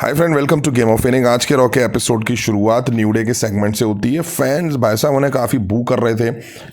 Hi friend, welcome to game of winning. आज के raw के एपिसोड की शुरुआत न्यू डे के सेगमेंट से होती है। फैंस भाई साहब उन्हें काफ़ी बू कर रहे थे।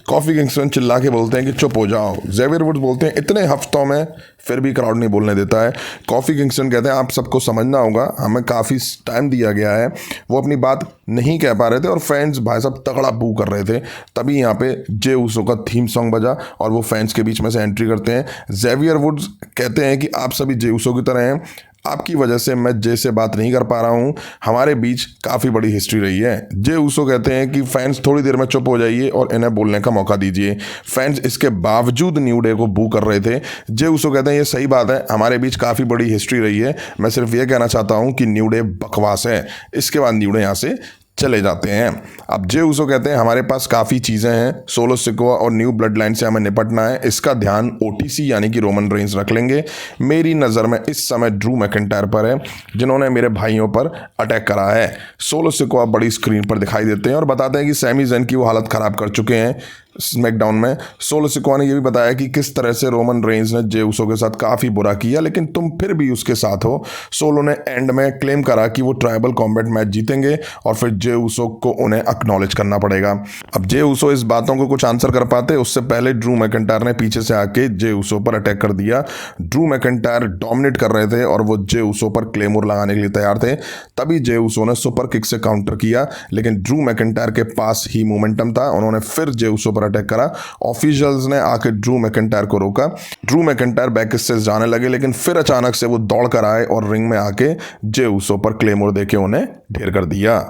कॉफी किंगस्टन चिल्ला के बोलते हैं कि चुप हो जाओ। जेवियर वुड्स बोलते हैं इतने हफ्तों में फिर भी क्राउड नहीं बोलने देता है। कॉफी किंगस्टन कहते हैं आप सबको समझना होगा, हमें काफ़ी टाइम दिया गया है। वो अपनी बात नहीं कह पा रहे थे और फैंस भाई साहब तगड़ा बू कर रहे थे। तभी यहाँ पे जे उसो का थीम सॉन्ग बजा और वो फैंस के बीच में से एंट्री करते हैं। जेवियर वुड्स कहते हैं कि आप सभी जे उसो की तरह हैं, आपकी वजह से मैं जे से बात नहीं कर पा रहा हूँ। हमारे बीच काफ़ी बड़ी हिस्ट्री रही है। जे उसो कहते हैं कि फैंस थोड़ी देर में चुप हो जाइए और इन्हें बोलने का मौका दीजिए। फैंस इसके बावजूद न्यू डे को बू कर रहे थे। जे उसो कहते हैं ये सही बात है, हमारे बीच काफ़ी बड़ी हिस्ट्री रही है। मैं सिर्फ ये कहना चाहता हूँ कि न्यू डे बकवास है। इसके बाद न्यू डे यहाँ से चले जाते हैं। अब जे उसो कहते हैं हमारे पास काफ़ी चीज़ें हैं, सोलो सिकोआ और न्यू ब्लड लाइन से हमें निपटना है। इसका ध्यान ओटीसी यानी कि रोमन रेंस रख लेंगे। मेरी नज़र में इस समय ड्रू मैकिंटायर पर है, जिन्होंने मेरे भाइयों पर अटैक करा है। सोलो सिकोआ बड़ी स्क्रीन पर दिखाई देते हैं और बताते हैं कि सैमी ज़ेन की वो हालत ख़राब कर चुके हैं स्मैकडाउन में। सोलो सिकोआ ने यह भी बताया कि किस तरह से रोमन रेंस ने जे उसो के साथ काफ़ी बुरा किया, लेकिन तुम फिर भी उसके साथ हो। सोलो ने एंड में क्लेम करा कि वो ट्राइबल कॉम्बैट मैच जीतेंगे और फिर जे उसो को उन्हें एक्नॉलेज करना पड़ेगा। अब जे उसो इस बातों को कुछ आंसर कर पाते उससे पहले ड्रू मैकिंटायर ने पीछे से आके जे उसो पर अटैक कर दिया। ड्रू मैकिंटायर डोमिनेट कर रहे थे और वो जे उसो पर क्लेमोर लगाने के लिए तैयार थे। तभी जे उसो ने सुपर किक से काउंटर किया, लेकिन ड्रू मैकिंटायर के पास ही मोमेंटम था। उन्होंने फिर जे उसो पर अटैक करा। ऑफिशियल्स ने आके ड्रू मैकिंटायर को रोका। ड्रू मैकिंटायर बैक से जाने लगे, लेकिन फिर अचानक से वो दौड़ कर आए और रिंग में आके जे उसो पर क्लेमोर देके उन्हें ढेर कर दिया।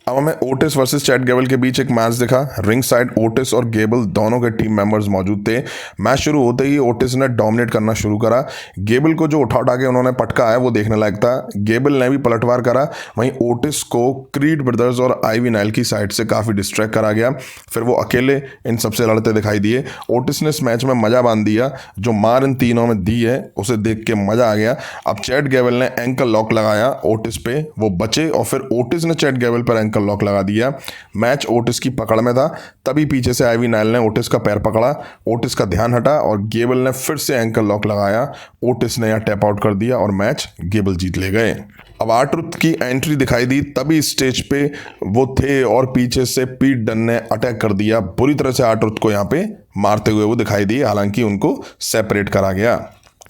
अब हमें ओटिस वर्सेस चैट गेबल के बीच एक मैच दिखा। रिंग साइड ओटिस और गेबल दोनों के टीम मेंबर्स मौजूद थे। मैच शुरू होते ही ओटिस ने डोमिनेट करना शुरू करा। गेबल को जो उठा के उन्होंने पटका है वो देखने लायक था। गेबल ने भी पलटवार करा। वहीं ओटिस को क्रीड ब्रदर्स और आईवी नाइल की साइड से काफ़ी डिस्ट्रैक्ट करा गया। फिर वो अकेले इन सबसे लड़ते दिखाई दिए। ओटिस ने इस मैच में मज़ा बांध दिया। जो मार इन तीनों में दी है उसे देख के मज़ा आ गया। अब चैट गेबल ने एंकल लॉक लगाया ओटिस पे, वो बचे और फिर ओटिस ने चैट गेबल पर एंकल लॉक लगा दिया। मैच ओटिस की पकड़ में था। तभी पीछे से आईवी नाइल ने ओटिस का पैर पकड़ा। ओटिस का ध्यान हटा और गेबल ने फिर से एंकल लॉक लगाया। ओटिस ने यहाँ टैप आउट कर दिया और मैच गेबल जीत ले गए। अब आर्ट्रुथ की एंट्री दिखाई दी। तभी स्टेज पे वो थे और पीछे से पीट डन ने अटैक कर दिया। बुरी तरह से आर्ट्रुथ को यहाँ पे मारते हुए वो दिखाई दिए, हालांकि उनको सेपरेट करा गया।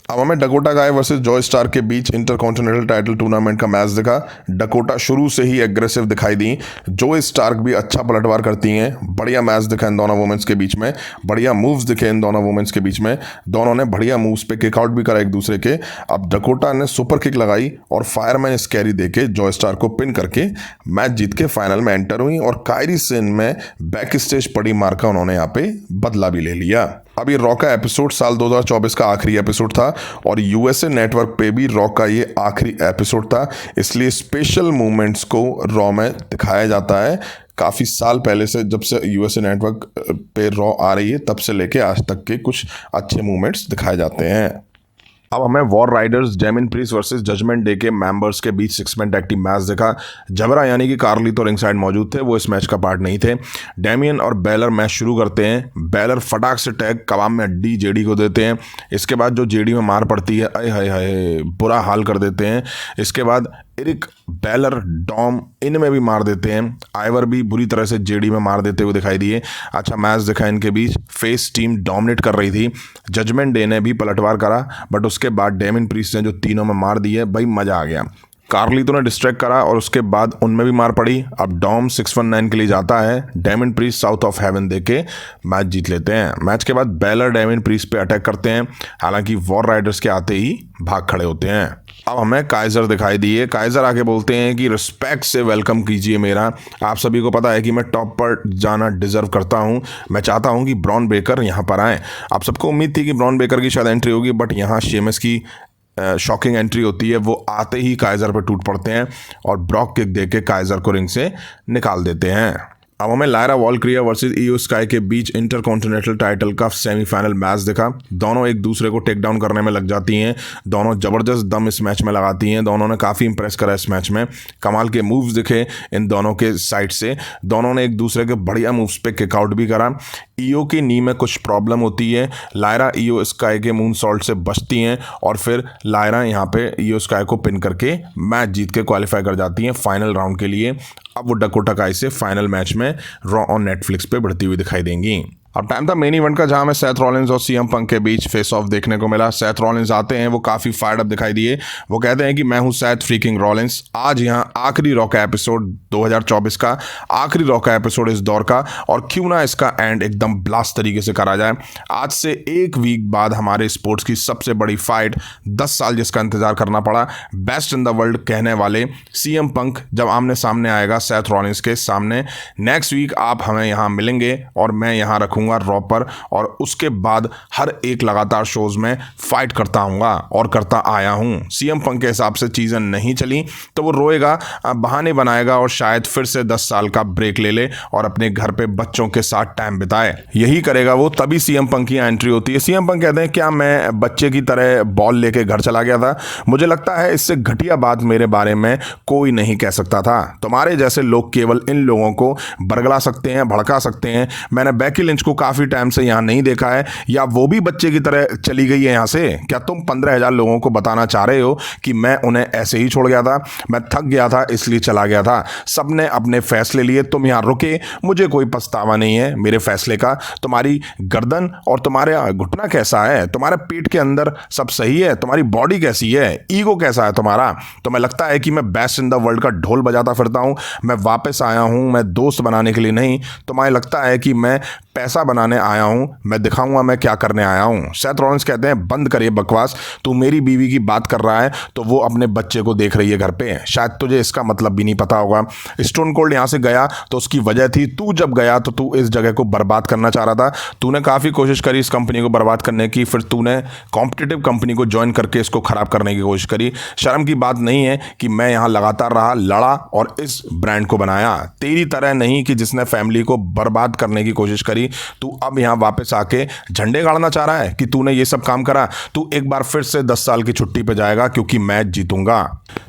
अब हमें डकोटा गाय वर्सेस जॉय स्टार के बीच इंटरकॉन्टिनेंटल टाइटल टूर्नामेंट का मैच दिखा। डकोटा शुरू से ही एग्रेसिव दिखाई दी। जॉय स्टार्क भी अच्छा पलटवार करती हैं। बढ़िया मैच दिखा इन दोनों वुमेन्स के बीच में। बढ़िया मूव्स दिखे इन दोनों वुमेन्स के बीच में। दोनों ने बढ़िया मूव्स पे किक आउट भी करा एक दूसरे के। अब डकोटा ने सुपर किक लगाई और फायरमैन स्कैरी देके जॉय स्टार को पिन करके मैच जीत के फाइनल में एंटर हुई और कायरी सेन में बैक स्टेज पड़ी मार का उन्होंने यहाँ पे बदला भी ले लिया। अब ये रॉ का एपिसोड साल 2024 का आखिरी एपिसोड था और यूएसए नेटवर्क पे भी रॉ का ये आखिरी एपिसोड था, इसलिए स्पेशल मूवमेंट्स को रॉ में दिखाया जाता है। काफ़ी साल पहले से, जब से यूएसए नेटवर्क पे रॉ आ रही है तब से लेके आज तक के कुछ अच्छे मूवमेंट्स दिखाए जाते हैं। अब हमें War Raiders Damian Priest versus Judgment Day के मेंबर्स के बीच 6 मैन टैग टीम मैच दिखा। जबरा यानी कि कार्ली तो रिंग साइड मौजूद थे, वो इस मैच का पार्ट नहीं थे। डेमियन और बेलर मैच शुरू करते हैं। बेलर फटाक से टैग कबाब में अड्डी जेडी को देते हैं। इसके बाद जो जेडी में मार पड़ती है, अय हाय हाय बुरा हाल कर देते हैं। इसके बाद एरिक, बेलर, डॉम इनमें भी मार देते हैं। आइवर भी बुरी तरह से जेडी में मार देते हुए दिखाई दिए। अच्छा मैच दिखा इनके बीच। फेस टीम डोमिनेट कर रही थी। जजमेंट डे ने भी पलटवार करा, बट उसके बाद डेमिन प्रीस्ट ने जो तीनों में मार दी है, भाई मज़ा आ गया। कार्लितो ने डिस्ट्रैक्ट करा और उसके बाद उनमें भी मार पड़ी। अब डॉम 619 के लिए जाता है। डेमिन प्रीस्ट साउथ ऑफ हेवन देके मैच जीत लेते हैं। मैच के बाद बेलर डेमिन प्रीस्ट पे अटैक करते हैं, हालांकि वॉर राइडर्स के आते ही भाग खड़े होते हैं। अब हमें काइजर दिखाई दिए। काइजर आके बोलते हैं कि रिस्पेक्ट से वेलकम कीजिए मेरा। आप सभी को पता है कि मैं टॉप पर जाना डिजर्व करता हूँ। मैं चाहता हूँ कि ब्रॉन बेकर यहाँ पर आएँ। आप सबको उम्मीद थी कि ब्रॉन बेकर की शायद एंट्री होगी, बट यहाँ शेमस की शॉकिंग एंट्री होती है। वो आते ही काइजर पर टूट पड़ते हैं और ब्रॉक किक देके काइजर को रिंग से निकाल देते हैं। अब हमें लायरा वॉलक्रिया वर्सेस ईओ स्काई के बीच इंटरकॉन्टिनेंटल टाइटल का सेमीफाइनल मैच दिखा। दोनों एक दूसरे को टेक डाउन करने में लग जाती हैं। दोनों ज़बरदस्त दम इस मैच में लगाती हैं। दोनों ने काफ़ी इंप्रेस करा इस मैच में। कमाल के मूव्स दिखे इन दोनों के साइड से। दोनों ने एक दूसरे के बढ़िया मूव्स पे किक आउट भी करा। ईओ की नी में कुछ प्रॉब्लम होती है, लायरा ईओ स्काई के मून सॉल्ट से बचती हैं और फिर लायरा यहाँ पे ईओ स्काई को पिन करके मैच जीत के क्वालिफाई कर जाती हैं फाइनल राउंड के लिए। अब वो डकोटा काई से फाइनल मैच में रॉ ऑन नेटफ्लिक्स पे बढ़ती हुई दिखाई देंगी। अब टाइम था मेन इवेंट का, जहां में सेथ रॉलिंस और सीएम पंक के बीच फेस ऑफ देखने को मिला। सेथ रॉलिंस आते हैं, वो काफ़ी फायर्ड अप दिखाई दिए। वो कहते हैं कि मैं हूं सेथ फ्रीकिंग रॉलिंस। आज यहां आखिरी रॉ का एपिसोड 2024 का आखिरी रॉ का एपिसोड इस दौर का, और क्यों ना इसका एंड एकदम ब्लास्ट तरीके से करा जाए। आज से एक वीक बाद हमारे स्पोर्ट्स की सबसे बड़ी फाइट, 10 साल जिसका इंतजार करना पड़ा, बेस्ट इन द वर्ल्ड कहने वाले सीएम पंक जब आमने सामने आएगा सेथ रॉलिंस के सामने। नेक्स्ट वीक आप हमें यहाँ मिलेंगे और मैं यहाँ रखूँ रॉ पर, और उसके बाद हर एक लगातार शोज में फाइट करता आऊंगा और करता आया हूं। सीएम पंक के हिसाब से चीजें नहीं चली तो वो रोएगा, बहाने बनाएगा और शायद फिर से 10 साल का ब्रेक ले ले और अपने घर पे बच्चों के साथ टाइम बिताए। यही करेगा वो, तभी सीएम पंक की एंट्री होती है। सीएम पंक कहते हैं क्या मैं बच्चे की तरह बॉल लेके घर चला गया था? मुझे लगता है इससे घटिया बात मेरे बारे में कोई नहीं कह सकता था। तुम्हारे जैसे लोग केवल इन लोगों को बरगला सकते हैं, भड़का सकते हैं। मैंने बेकी लिंच को काफी टाइम से यहां नहीं देखा है, या वो भी बच्चे की तरह चली गई है यहां से? क्या तुम 15,000 लोगों को बताना चाह रहे हो कि मैं उन्हें ऐसे ही छोड़ गया था? मैं थक गया था इसलिए चला गया था। सबने अपने फैसले लिए, तुम यहां रुके, मुझे कोई पछतावा नहीं है मेरे फैसले का। तुम्हारी गर्दन और तुम्हारे घुटना कैसा है? तुम्हारे पेट के अंदर सब सही है? तुम्हारी बॉडी कैसी है? ईगो कैसा है तुम्हारा? तुम्हें लगता है कि मैं बेस्ट इन द वर्ल्ड का ढोल बजाता फिरता हूं? मैं वापस आया हूं मैं दोस्त बनाने के लिए नहीं। तुम्हें लगता है कि मैं पैसा बनाने आया हूं? मैं दिखाऊंगा मैं क्या करने आया हूं। सेथ रॉलिंस कहते हैं बंद करिए बकवास, तू मेरी बीवी की बात कर रहा है तो वो अपने बच्चे को देख रही है घर पे। शायद तुझे इसका मतलब भी नहीं पता होगा। स्टोन कोल्ड यहां से गया तो उसकी वजह थी, तू जब गया तो तू इस जगह को बर्बाद करना चाह रहा था। तूने काफ़ी कोशिश करी इस कंपनी को बर्बाद करने की, फिर तूने कॉम्पिटिटिव कंपनी को ज्वाइन करके इसको खराब करने की कोशिश करी। शर्म की बात नहीं है कि मैं यहाँ लगातार रहा, लड़ा और इस ब्रांड को बनाया। तेरी तरह नहीं कि जिसने फैमिली को बर्बाद करने की कोशिश करी। तू अब यहाँ वापस आके झंडे गाड़ना चाह रहा है कि तूने ये सब काम करा। तू एक बार फिर से 10 साल की छुट्टी पे जाएगा क्योंकि मैच जीतूंगा।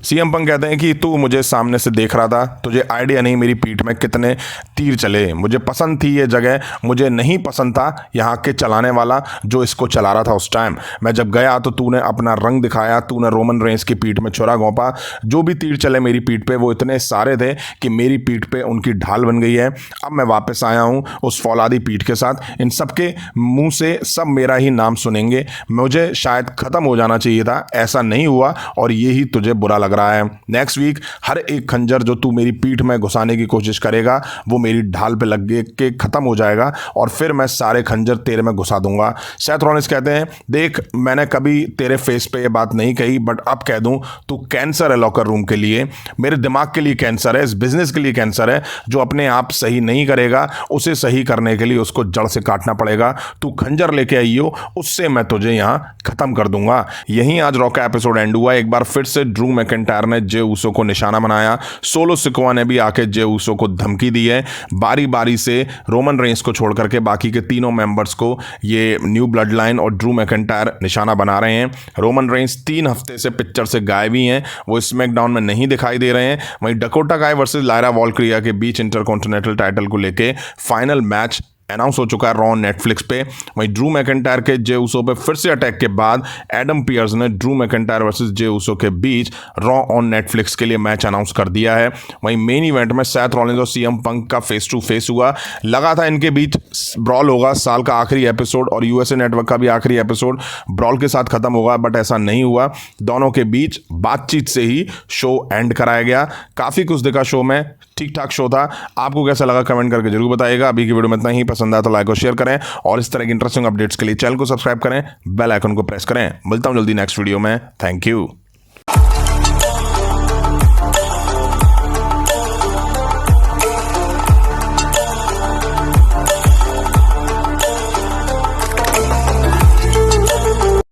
सीएम पंक कहते हैं कि तू मुझे सामने से देख रहा था, तुझे आइडिया नहीं मेरी पीठ में कितने तीर चले। मुझे पसंद थी ये जगह, मुझे नहीं पसंद था यहाँ के चलाने वाला जो इसको चला रहा था उस टाइम। मैं जब गया तो तूने अपना रंग दिखाया, तूने रोमन रेंस की पीठ में छुरा घोंपा। जो भी तीर चले मेरी पीठ पे वो इतने सारे थे कि मेरी पीठ पे उनकी ढाल बन गई है। अब मैं वापस आया हूँ उस फौलादी पीठ के साथ। इन सबके मुंह से सब मेरा ही नाम सुनेंगे। मुझे शायद खत्म हो जाना चाहिए था, ऐसा नहीं हुआ और ये ही तुझे बुरा लग रहा है। नेक्स्ट वीक हर एक खंजर जो तू मेरी पीठ में घुसाने की कोशिश करेगा वो मेरी ढाल पे लग के खत्म हो जाएगा और फिर मैं सारे खंजर तेरे में घुसा दूंगा। सेथ रॉलिंस कहते हैं देख मैंने कभी तेरे फेस पे ये बात नहीं कही, बट अब कह दूं तू कैंसर है लॉकर रूम के लिए, मेरे दिमाग के लिए कैंसर है, इस बिजनेस के लिए कैंसर है। जो अपने आप सही नहीं करेगा उसे सही करने के लिए उसको जड़ से काटना पड़ेगा। तू खंजर लेके आई हो, उससे मैं तुझे यहां खत्म कर दूंगा। यहीं आज रॉ का एपिसोड एंड हुआ। एक बार फिर से ड्रू मैकिंटायर ने जे ऊसो को निशाना बनाया। सोलो सिकोआ ने भी आके जे ऊसो को धमकी दी है। बारी बारी से रोमन रेंस को छोड़ करके बाकी के तीनों मेंबर्स को ये न्यू ब्लड लाइन और ड्रू मैकिंटायर निशाना बना रहे हैं। रोमन रेंस 3 हफ्ते से पिक्चर से गायब ही हैं, वो स्मैकडाउन में नहीं दिखाई दे रहे हैं। वहीं डकोटा काई वर्सेस लायरा वॉल्क्रिया के बीच इंटरकॉन्टिनेंटल टाइटल को लेके फाइनल मैच अनाउंस हो चुका है रॉ नेटफ्लिक्स पे। वहीं ड्रू मैकिंटायर के जे ऊसो पे फिर से अटैक के बाद एडम पियर्स ने Drew McIntyre versus Jey Uso के बीच रॉ ऑन नेटफ्लिक्स के लिए मैच अनाउंस कर दिया है। वहीं मेन इवेंट में सेथ रॉलिंस और सीएम पंक का फेस टू फेस हुआ। लगा था इनके बीच ब्रॉल होगा, साल का आखिरी एपिसोड और यूएसए नेटवर्क का भी आखिरी एपिसोड ब्रॉल के साथ खत्म होगा, बट ऐसा नहीं हुआ। दोनों के बीच बातचीत से ही शो एंड कराया गया। काफ़ी कुछ दिखा शो में, ठीक ठाक शो था। आपको कैसा लगा कमेंट करके जरूर बताइएगा। अभी की वीडियो में इतना ही। पसंद आया तो लाइक और शेयर करें और इस तरह की इंटरेस्टिंग अपडेट्स के लिए चैनल को सब्सक्राइब करें, बेल आइकन को प्रेस करें। मिलता हूं जल्दी नेक्स्ट वीडियो में। Thank you.